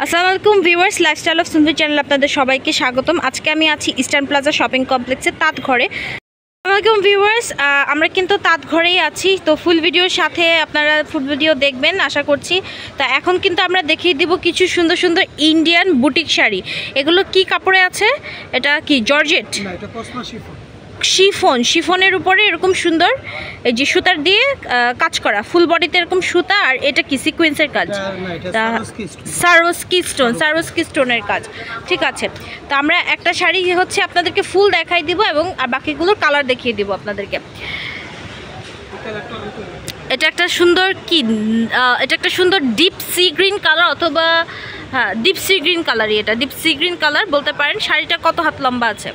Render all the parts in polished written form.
আসসালামু আলাইকুম viewers, lifestyle of সুন্দর চ্যানেল আপনাদের সবাইকে স্বাগতম। আজকে আমি আছি ইস্টার্ন প্লাজা শপিং কমপ্লেক্সে তাঁত ঘরে। আসসালামু আলাইকুম ভিউয়ার্স, আমরা কিন্তু তাঁত ঘরেই আছি। তো ফুল ভিডিওর সাথে আপনারা ফুল ভিডিও দেখবেন আশা করছি। তা এখন কিন্তু আমরা দেখিয়ে দিব কিছু সুন্দর সুন্দর ইন্ডিয়ান বুটিক শাড়ি। এগুলো কি কাপড়ে আছে? এটা কি জর্জেট? না, এটা কসমা শিফন। শিফনের উপরে এরকম সুন্দর এই যে সুতার দিয়ে কাজ করা, ফুল বডিতে এরকম সুতা। আর এটা কি সিকোয়েন্সের কাজ? সারোস্কি স্টোনের কাজ। ঠিক আছে, তো আমরা একটা শাড়ি হচ্ছে আপনাদেরকে ফুল দেখাই দিব এবং আর বাকিগুলোর কালার দেখিয়ে দিব আপনাদেরকে। এটা একটা সুন্দর কি এটা একটা সুন্দর ডিপ সি গ্রিন কালার, অথবা হ্যাঁ ডিপ সি গ্রিন কালারই। এটা ডিপ সি গ্রিন কালার বলতে পারেন। শাড়িটা কত হাত লম্বা আছে?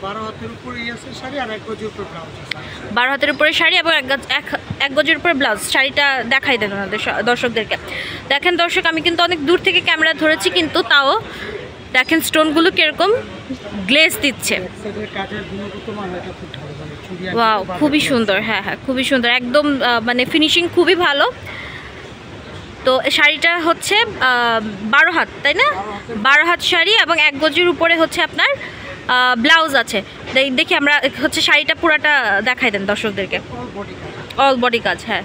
12 হাতের উপরে আছে শাড়ি আর 1 গজের উপরে ব্লাউজ আছে। 12 হাতের উপরে শাড়ি এবং 1 গজের উপরে ব্লাউজ। শাড়িটা দেখাই দেন আমাদের দর্শকদেরকে। দেখেন দর্শক, আমি কিন্তু অনেক দূর থেকে ক্যামেরা ধরেছি, কিন্তু তাও দেখেন স্টোনগুলো কীরকম গ্লেজ দিচ্ছে। ওয়াও, খুবই সুন্দর। হ্যাঁ হ্যাঁ, খুবই সুন্দর, একদম মানে ফিনিশিং খুবই ভালো। তো শাড়িটা হচ্ছে 12 হাত, তাই না? 12 হাত শাড়ি এবং 1 গজের উপরে হচ্ছে আপনার ব্লাউজ আছে। দেখি আমরা হচ্ছে শাড়িটা পুরাটা দেখাই দেন দর্শকদেরকে। অল বডি কাজ। হ্যাঁ,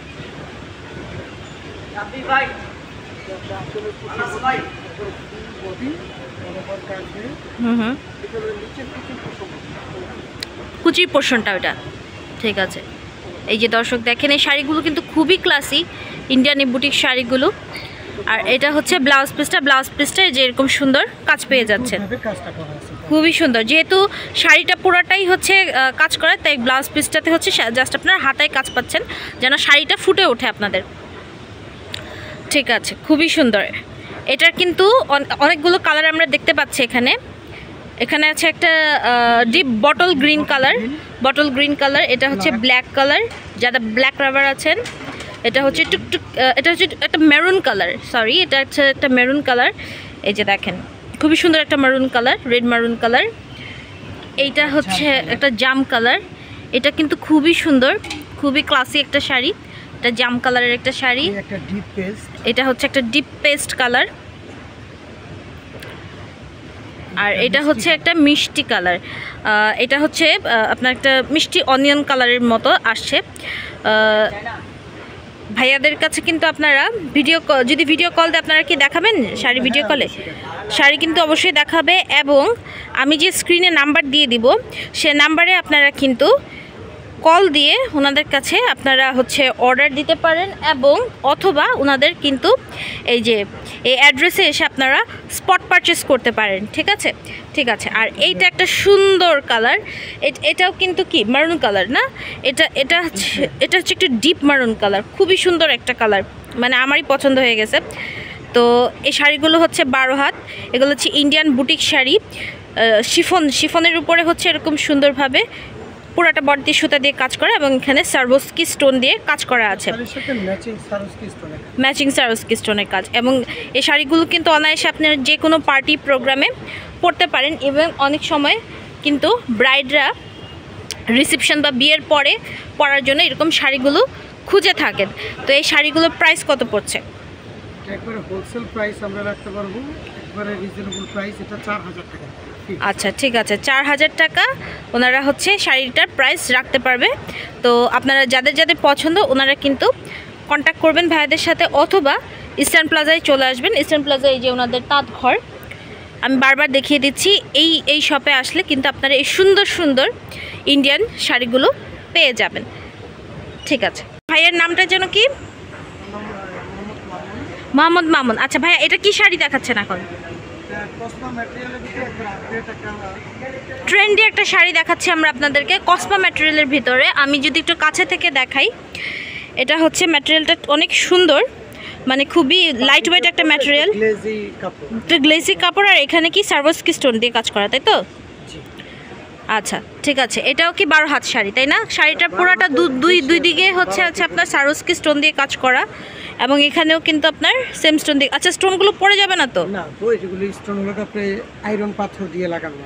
কুচির পোর্শনটা ওটা। ঠিক আছে, এই যে দর্শক দেখেন, এই শাড়িগুলো কিন্তু খুবই ক্লাসি ইন্ডিয়ান বুটিক শাড়িগুলো। আর এটা হচ্ছে ব্লাউজ পিসটা যে এরকম সুন্দর কাজ পেয়ে যাচ্ছে, খুবই সুন্দর। যেহেতু শাড়িটা পুরাটাই হচ্ছে কাজ করা, তাই ব্লাউজ পিসটাতে হচ্ছে জাস্ট আপনার হাতায় কাজ পাচ্ছেন, যেন শাড়িটা ফুটে ওঠে আপনাদের। ঠিক আছে, খুবই সুন্দর। এটার কিন্তু অনেকগুলো কালার আমরা দেখতে পাচ্ছি এখানে। এখানে আছে একটা ডিপ বটল গ্রিন কালার। এটা হচ্ছে ব্ল্যাক কালার, যারা ব্ল্যাক রাবার আছেন। এটা হচ্ছে টুকটুক, এটা হচ্ছে একটা মেরুন কালার, এটা হচ্ছে একটা মেরুন কালার। এই যে দেখেন, খুবই সুন্দর একটা maroon colour, red maroon colour. এইটা হচ্ছে একটা জাম কালার। এটা কিন্তু খুবই সুন্দর, খুবই ক্লাসি একটা শাড়ি। এটা জাম কালারের একটা শাড়ি। এটা হচ্ছে একটা ডিপ পেস্ট কালার। আর এটা হচ্ছে একটা মিষ্টি কালার। এটা হচ্ছে আপনার একটা মিষ্টি অনিয়ন কালারের মতো আসছে। ভাইয়াদের কাছে কিন্তু আপনারা যদি ভিডিও কল দিয়ে আপনারা কি দেখাবেন শাড়ি? ভিডিও কলে শাড়ি কিন্তু অবশ্যই দেখাবে, এবং আমি যে স্ক্রিনে নাম্বার দিয়ে দিব সে নাম্বারে আপনারা কিন্তু কল দিয়ে ওনাদের কাছে আপনারা হচ্ছে অর্ডার দিতে পারেন, এবং অথবা ওনাদের কিন্তু এই যে এই অ্যাড্রেসে এসে আপনারা স্পট পারচেস করতে পারেন। ঠিক আছে, ঠিক আছে। আর এইটা একটা সুন্দর কালার। এটাও কিন্তু কি মারুন কালার না? এটা হচ্ছে একটু ডিপ মারুন কালার, খুবই সুন্দর একটা কালার, মানে আমারই পছন্দ হয়ে গেছে। তো এই শাড়িগুলো হচ্ছে 12 হাত। এগুলো হচ্ছে ইন্ডিয়ান বুটিক শাড়ি। শিফনের উপরে হচ্ছে এরকম সুন্দরভাবে পুরাটা বডি সুতা দিয়ে কাজ করা, এবং এখানে সারোস্কি স্টোন দিয়ে কাজ করা আছে, ম্যাচিং সারোস্কি স্টোনের কাজ। এবং এই শাড়িগুলো কিন্তু অনায়াসে আপনার যে কোনো পার্টি প্রোগ্রামে পরতে পারেন, এবং অনেক সময় কিন্তু ব্রাইডরা রিসেপশন বা বিয়ের পরে পরার জন্য এরকম শাড়িগুলো খুঁজে থাকেন। তো এই শাড়িগুলোর প্রাইস কত পড়ছে? একবারে হোলসেল প্রাইস আমরা রাখতে পারবো, একবারে রিজনেবল প্রাইস। এটা 4000 টাকা। আচ্ছা, ঠিক আছে, 4000 টাকা ওনারা হচ্ছে শাড়িটার প্রাইস রাখতে পারবে। তো আপনারা যাদের পছন্দ ওনারা কিন্তু কন্ট্যাক্ট করবেন ভাইয়াদের সাথে, অথবা ইস্টার্ন প্লাজায় চলে আসবেন। ইস্টার্ন প্লাজায় এই যে ওনাদের তাঁত ঘর, আমি বারবার দেখিয়ে দিচ্ছি। এই শপে আসলে কিন্তু আপনারা এই সুন্দর সুন্দর ইন্ডিয়ান শাড়িগুলো পেয়ে যাবেন। ঠিক আছে, ভাইয়ের নামটা যেন কি? মোহাম্মদ মামুন। আচ্ছা ভাইয়া, এটা কি শাড়ি দেখাচ্ছেন এখন? ট্রেন্ডি একটা শাড়ি দেখাচ্ছি আমরা আপনাদেরকে কসমা ম্যাটেরিয়ালের ভিতরে। আমি যদি একটু কাছে থেকে দেখাই, এটা হচ্ছে ম্যাটেরিয়ালটা অনেক সুন্দর, মানে খুবই লাইট ওয়েট একটা ম্যাটেরিয়াল, গ্লেজি কাপড়। আর এখানে কি সারোস্কি স্টোন দিয়ে কাজ করা, তাই তো? আচ্ছা, ঠিক আছে। এটাও কি 12 হাত শাড়ি, তাই না? শাড়িটা পুরাটা দুই দিকে হচ্ছে আপনার সারোস্কি স্টোন দিয়ে কাজ করা, এবং এখানেও কিন্তু আপনার সেম স্টোন দিয়ে। আচ্ছা, স্টোনগুলো পড়ে যাবে না তো? না, তো এগুলো স্টোনগুলো আপনি আয়রন পাথর দিয়ে লাগানো।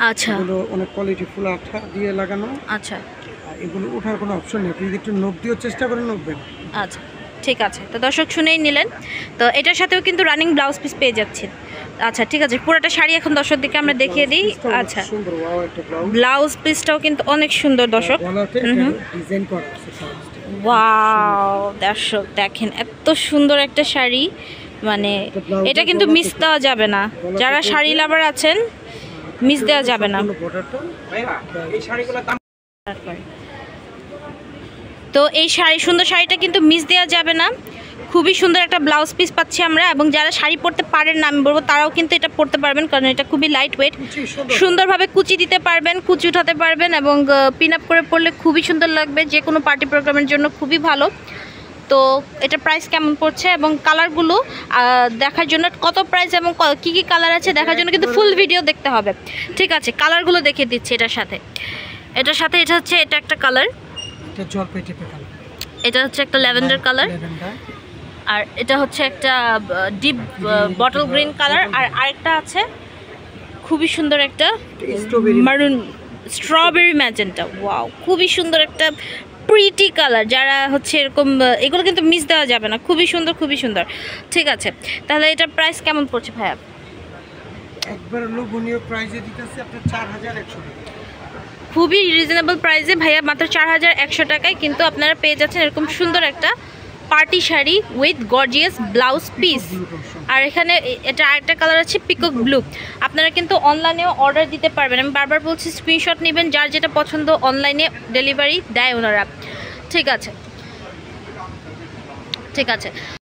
আচ্ছা, এগুলো অনেক কোয়ালিটি ফুল আঠা দিয়ে লাগানো। আচ্ছা, এগুলো ওঠার কোনো অপশন নেই, আপনি একটু নখ দিয়েও চেষ্টা করে নখবেন। আচ্ছা, ঠিক আছে, তো দর্শক শুনেই নিলেন। তো এটার সাথেও কিন্তু রানিং ব্লাউজ পিস পেয়ে যাচ্ছেন। আচ্ছা ঠিক আছে, পুরোটা শাড়ি এখন দর্শকদেরকে আমরা দেখিয়ে দিই। আচ্ছা, সুন্দর ওয়াও একটা ব্লাউজ, ব্লাউজ পিসটাও কিন্তু অনেক সুন্দর দর্শক। ডিজাইন করা আছে। ওয়াও দর্শক দেখেন এত সুন্দর একটা শাড়ি, মানে এটা কিন্তু মিস দেওয়া যাবে না। যারা শাড়ি লাভার আছেন মিস দেওয়া যাবে না। তো এই সুন্দর শাড়িটা কিন্তু মিস দেওয়া যাবে না। খুবই সুন্দর একটা ব্লাউজ পিস পাচ্ছি আমরা, এবং যারা শাড়ি পরতে পারেন না আমি বলবো তারাও কিন্তু এটা পরতে পারবেন, কারণ এটা খুবই লাইট ওয়েট। সুন্দরভাবে কুচি দিতে পারবেন, কুচি উঠাতে পারবেন, এবং পিন আপ করে পরলে খুবই সুন্দর লাগবে। যে কোনো পার্টি প্রোগ্রামের জন্য খুবই ভালো। তো এটা প্রাইস কেমন পড়ছে এবং কালারগুলো দেখার জন্য কত প্রাইস এবং কী কী কালার আছে দেখার জন্য কিন্তু ফুল ভিডিও দেখতে হবে। ঠিক আছে, কালারগুলো দেখিয়ে দিচ্ছি। এটা হচ্ছে এটা একটা কালার, এটা জলপাই টাইপের কালার, এটা হচ্ছে একটা ল্যাভেন্ডার কালার, আর এটা হচ্ছে একটা ডিপ বটল গ্রিন কালার, আর আরেকটা আছে খুবই সুন্দর একটা মারুন স্ট্রবেরি ম্যাজেন্টা। ওয়াও, খুবই সুন্দর একটা প্রিটি কালার। যারা হচ্ছে এরকম, এগুলো কিন্তু মিস দেওয়া যাবে না, খুবই সুন্দর খুবই সুন্দর। ঠিক আছে, তাহলে এটার প্রাইস কেমন পড়ছে ভাইয়া? একবার লোভনীয় প্রাইসে দিতেছে আপনার 4100 টাকা। খুবই রিজনেবল প্রাইসে ভাইয়া, মাত্র 4100 টাকায় কিন্তু আপনারা পেয়ে যাচ্ছেন এরকম সুন্দর একটা party sari with gorgeous blouse piece. আর এখানে এটা আরেকটা কালার আছে পিকক ব্লু। আপনারা কিন্তু অনলাইনেও অর্ডার দিতে পারবেন। আমি বারবার বলছি স্ক্রিনশট নেবেন, যার যেটা পছন্দ অনলাইনে ডেলিভারি দেয় ওনারা। ঠিক আছে।